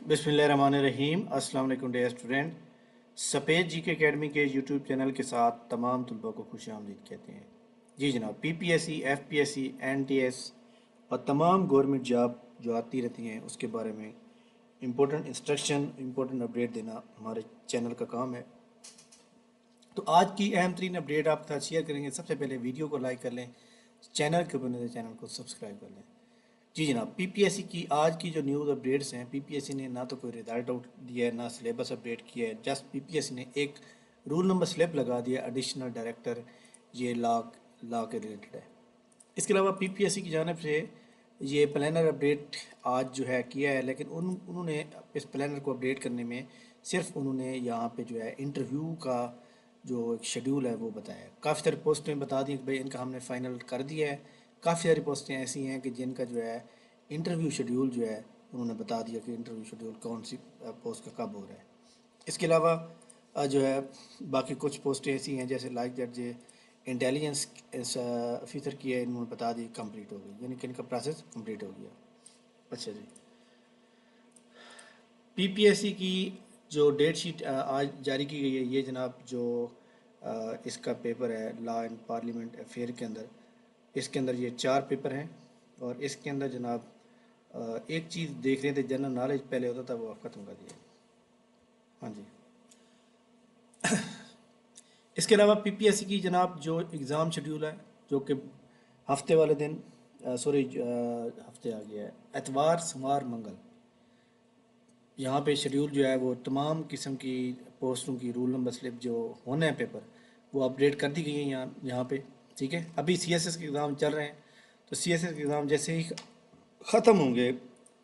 बिस्मिल्लाहिर्रहमानिर्रहीम। अस्सलाम वालेकुम डियर स्टूडेंट। सफ़ेद जी के अकेडमी के यूट्यूब चैनल के साथ तमाम तलबा को खुश आमदीद कहते हैं। जी जनाब, पीपीएससी, एफपीएससी, एनटीएस और तमाम गवर्नमेंट जॉब जो आती रहती हैं उसके बारे में इंपॉर्टेंट इंस्ट्रक्शन, इंपॉर्टेंट अपडेट देना हमारे चैनल का काम है। तो आज की अहम तरीन अपडेट आपके साथ शेयर करेंगे। सबसे पहले वीडियो को लाइक कर लें, चैनल के ऊपर चैनल को सब्सक्राइब कर लें। जी जनाब, पीपीएससी की आज की जो न्यूज़ अपडेट्स हैं, पीपीएससी ने ना तो कोई रिजल्ट आउट दिया है, ना सिलेबस अपडेट किया है। जस्ट पीपीएससी ने एक रूल नंबर स्लिप लगा दिया, एडिशनल डायरेक्टर, ये लॉ के रिलेटेड है। इसके अलावा पीपीएससी की जानिब से ये प्लानर अपडेट आज जो है किया है, लेकिन उन्होंने इस प्लानर को अपडेट करने में सिर्फ उन्होंने यहाँ पे जो है इंटरव्यू का जो एक शेड्यूल है वो बताया है। काफ़ी सारी पोस्टें बता दी कि भाई इनका हमने फ़ाइनल कर दिया है। काफ़ी सारी पोस्टें ऐसी हैं कि जिनका जो है इंटरव्यू शेड्यूल जो है उन्होंने बता दिया कि इंटरव्यू शेड्यूल कौन सी पोस्ट का कब हो रहा है। इसके अलावा जो है बाकी कुछ पोस्टें ऐसी हैं जैसे like that J intelligence officer की है, इन्होंने बता दी कंप्लीट हो गई, यानी कि इनका प्रोसेस कंप्लीट हो गया। अच्छा जी, पीपीएससी की जो डेट शीट आज जारी की गई है, ये जनाब जो इसका पेपर है लॉ एंड पार्लियामेंट अफेयर के अंदर, इसके अंदर ये 4 पेपर हैं। और इसके अंदर जनाब एक चीज़ देख रहे थे, जनरल नॉलेज पहले होता था, वो आप ख़त्म कर दिया। हाँ जी, इसके अलावा पीपीएससी की जनाब जो एग्ज़ाम शेड्यूल है, जो कि हफ्ते वाले दिन सॉरी हफ्ते आ गया है, एतवार, सोमवार, मंगल, यहाँ पे शेड्यूल जो है वो तमाम किस्म की पोस्टों की रूल नंबर स्लिप जो होने हैं पेपर, वो अपडेट कर दी गई हैं यहाँ पे। ठीक है, अभी सीएसएस के एग्ज़ाम चल रहे हैं, तो सीएसएस के एग्ज़ाम जैसे ही ख़त्म होंगे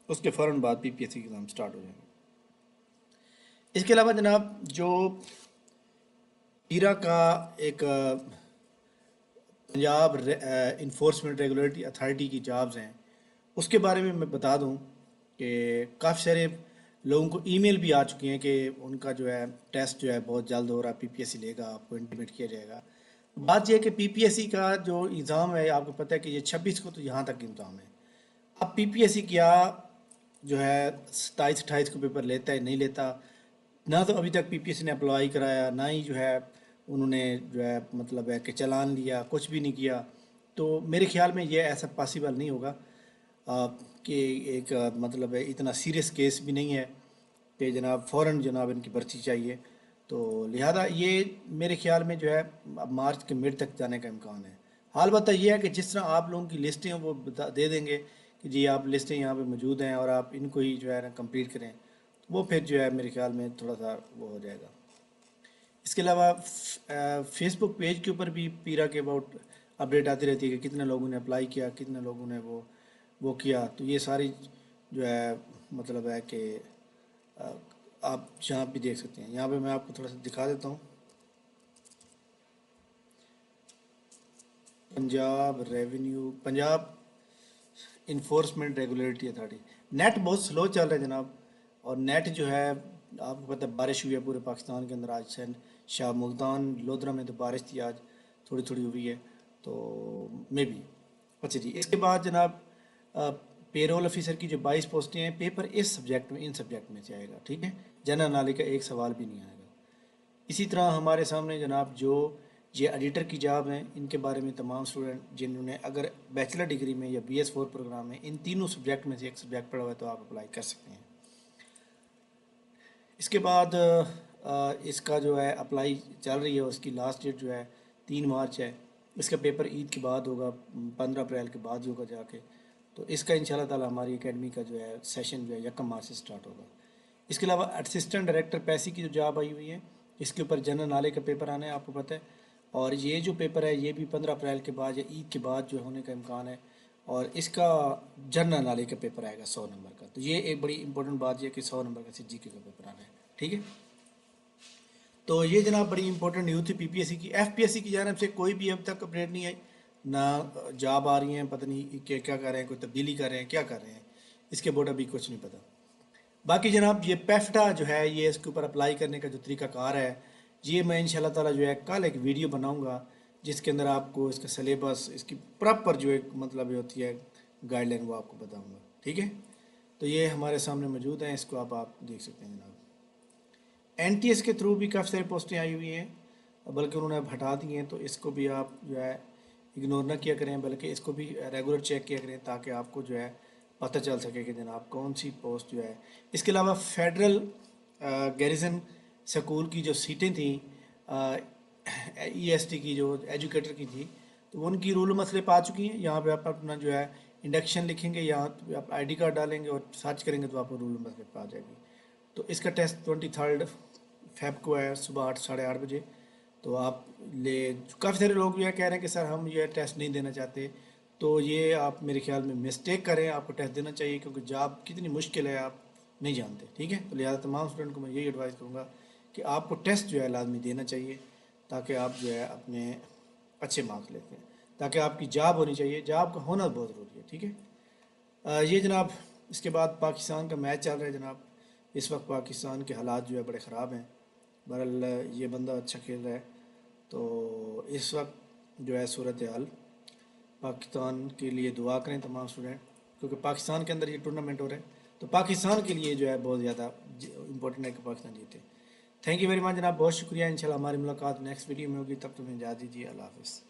उसके फ़ौरन बाद पीपीएससी के एग्ज़ाम स्टार्ट हो जाएंगे। इसके अलावा जनाब जो ईरा का एक पंजाब इन्फोर्समेंट रेगुलेटरी अथॉरिटी की जॉब्स हैं, उसके बारे में मैं बता दूं कि काफ़ी सारे लोगों को ईमेल भी आ चुकी हैं कि उनका जो है टेस्ट जो है बहुत जल्द हो रहा है, पीपीएससी लेगा, आपको इंटीमेट किया जाएगा। बात यह है कि पीपीएससी का जो एग्ज़ाम है, आपको पता है कि ये 26 को तो यहाँ तक एग्ज़ाम है। अब पीपीएससी क्या जो है 27-28 को पेपर लेता है, नहीं लेता, ना तो अभी तक पीपीएससी ने अप्लाई कराया, ना ही जो है उन्होंने जो है मतलब है कि चालान लिया, कुछ भी नहीं किया। तो मेरे ख्याल में ये ऐसा पॉसिबल नहीं होगा कि एक मतलब है इतना सीरियस केस भी नहीं है कि जनाब फ़ौरन जनाब इनकी भर्ती चाहिए। तो लिहाजा ये मेरे ख्याल में जो है अब मार्च के मिड तक जाने का इम्कान है। हाल बात यह है कि जिस तरह आप लोगों की लिस्टें वो दे देंगे कि जी आप लिस्टें यहाँ पे मौजूद हैं और आप इनको ही जो है ना कंप्लीट करें, वो फिर जो है मेरे ख्याल में थोड़ा सा वो हो जाएगा। इसके अलावा फेसबुक पेज के ऊपर भी पीरा के अबाउट अपडेट आती रहती है कि कितने लोगों ने अप्लाई किया, कितने लोगों ने वो किया। तो ये सारी जो है मतलब है कि अ, आप यहाँ भी देख सकते हैं। यहाँ पे मैं आपको थोड़ा सा दिखा देता हूँ। Punjab enforcement regulatory authority, net बहुत स्लो चल रहा है जनाब। और नेट जो है आपको पता है बारिश हुई है पूरे पाकिस्तान के अंदर आज से, शाह मुल्तान लोधरा में तो बारिश थी आज, थोड़ी थोड़ी हुई है, तो मे बी। अच्छा जी, इसके बाद जनाब पेरोल ऑफिसर की जो 22 पोस्टें हैं, पेपर इस सब्जेक्ट में इन सब्जेक्ट में से आएगा। ठीक है, जनरल नॉलेज का एक सवाल भी नहीं आएगा। इसी तरह हमारे सामने जनाब जो ये एडिटर की जॉब हैं, इनके बारे में तमाम स्टूडेंट जिन्होंने अगर बैचलर डिग्री में या BS4 प्रोग्राम में इन तीनों सब्जेक्ट में से एक सब्जेक्ट पढ़ा हुआ है तो आप अप्लाई कर सकते हैं। इसके बाद इसका जो है अप्लाई चल रही है, उसकी लास्ट डेट जो है 3 मार्च है। इसका पेपर ईद के बाद होगा, 15 अप्रैल के बाद होगा जाके। तो इसका इंशाल्लाह ताला हमारी एकेडमी का जो है सेशन जो है 1 मार्च से स्टार्ट होगा। इसके अलावा असिस्टेंट डायरेक्टर पैसी की जो जॉब आई हुई है, इसके ऊपर जनरल नॉलेज का पेपर आना है, आपको पता है। और ये जो पेपर है ये भी 15 अप्रैल के बाद या ईद के बाद जो होने का इम्कान है। और इसका जनरल नॉलेज का पेपर आएगा 100 नंबर का। तो ये एक बड़ी इंपॉर्टेंट बात है कि 100 नंबर का जीके का पेपर आना है। ठीक है, तो ये जनाब बड़ी इंपॉर्टेंट न्यूज़ थी पीपीएससी की। एफपीएससी की जानब से कोई भी अब तक अपडेट नहीं आई, ना जॉब आ रही हैं, पता नहीं क्या कर रहे हैं, कोई तब्दीली कर रहे हैं, क्या कर रहे हैं, इसके बोर्ड अभी कुछ नहीं पता। बाकी जनाब ये पेफ्टा जो है, ये इसके ऊपर अप्लाई करने का जो तरीकाकार है, ये मैं इंशाल्लाह ताला जो है कल एक वीडियो बनाऊंगा जिसके अंदर आपको इसका सिलेबस, इसकी प्रॉपर जो एक मतलब ये होती है गाइडलाइन, वो आपको बताऊंगा। ठीक है, تو یہ ہمارے سامنے موجود ہیں، اس کو آپ دیکھ سکتے ہیں جناب۔ NTS کے تھرو بھی کافی ساری پوسٹیں آئی ہوئی ہیں، بلکہ انہوں نے اب ہٹا دی ہیں، تو اس کو بھی آپ جو ہے اگنور نہ کیا کریں، بلکہ اس کو بھی ریگولر چیک کیا کریں، تاکہ آپ کو جو ہے پتہ چل سکے کہ جناب کون سی پوسٹ جو ہے۔ اس کے علاوہ فیڈرل گیریزن سکول کی جو سیٹیں تھیں EST کی، جو ایجوکیٹر کی تھی، تو ان کی رول و مسئلے پا چکی ہیں۔ یہاں پہ آپ اپنا جو ہے انڈکشن لکھیں گے، یہاں پہ آپ ID کارڈ ڈالیں گے اور سرچ کریں گے تو آپ کو رول و مسئلے پا جائے گی۔ تو اس کا ٹیسٹ 23 فیب کو ہے، صبح 8 ساڑھے 8 بجے۔ تو آپ کافی سارے لوگ یہ کہہ رہے ہیں کہ سر ہم یہ ٹیسٹ نہیں دینا چاہتے، تو یہ آپ میرے خیال میں مسٹیک کریں، آپ کو ٹیسٹ دینا چاہیے، کیونکہ جاب کتنی مشکل ہے آپ نہیں جانتے، ٹھیک ہے؟ تو لہٰذا تمام اسٹوڈنٹ کو میں یہی ایڈوائز کروں گا کہ آپ کو ٹیسٹ جو ہے لازمی دینا چاہیے، تاکہ آپ جو ہے اپنے اچھے مارکس لیتے ہیں، تاکہ آپ کی جاب ہونی چاہیے، جاب کا ہونا بہت ضروری ہے، ٹھیک ہے؟ یہ جناب اس کے بعد پاکستان کا میچ چل رہا ہے جناب، اس وقت پاکستان کے حالات جو ہے بڑے خراب ہیں۔ بہرحال یہ بندہ اچھا کھیل رہا ہے، تو اس وقت جو ہے صورتحال پاکستان کے لیے دعا کریں تمام اسٹوڈنٹ، کیونکہ پاکستان کے اندر یہ ٹورنامنٹ ہو رہا ہے، تو پاکستان کے لیے جو ہے بہت زیادہ امپورٹنٹ ہے کہ پاکستان جیتے۔ تھینک یو ویری مچ جناب، بہت شکریہ، انشاءاللہ ہماری ملاقات نیکسٹ ویڈیو میں ہوگی، تب تک میں اجازت دیجیے، اللہ حافظ۔